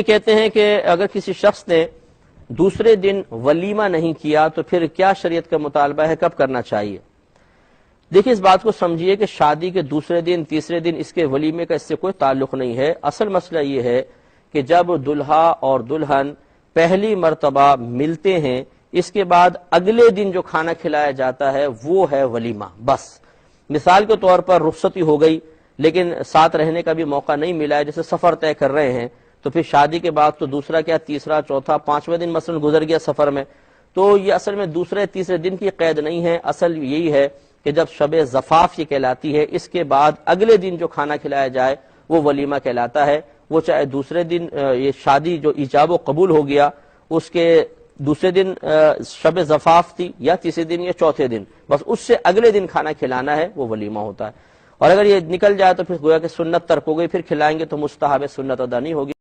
कहते हैं कि अगर किसी शख्स ने दूसरे दिन वलीमा नहीं किया तो फिर क्या शरीयत का मुतालबा है, कब करना चाहिए? देखिए, इस बात को समझिए कि शादी के दूसरे दिन, तीसरे दिन इसके वलीमे का इससे कोई ताल्लुक नहीं है। असल मसला ये है कि जब दुल्हा और दुल्हन पहली मर्तबा मिलते हैं, इसके बाद अगले दिन जो खाना खिलाया जाता है वो है वलीमा। बस मिसाल के तौर पर रुखसती हो गई लेकिन साथ रहने का भी मौका नहीं मिला है, जैसे सफर तय कर रहे हैं, तो फिर शादी के बाद तो दूसरा क्या, तीसरा, चौथा, पांचवें दिन मसलन गुजर गया सफर में, तो ये असल में दूसरे तीसरे दिन की कैद नहीं है। असल यही है कि जब शबे ज़फ़ाफ ये कहलाती है, इसके बाद अगले दिन जो खाना खिलाया जाए वो वलीमा कहलाता है। वो चाहे दूसरे दिन ये शादी जो इजाब कबूल हो गया उसके दूसरे दिन शबे ज़फ़ाफ थी, या तीसरे दिन या चौथे दिन, बस उससे अगले दिन खाना खिलाना है, वो वलीमा होता है। और अगर ये निकल जाए तो फिर गोया कि सुन्नत तर्क हो गई, फिर खिलाएंगे तो मुस्तहब सुन्नत अदा नहीं होगी।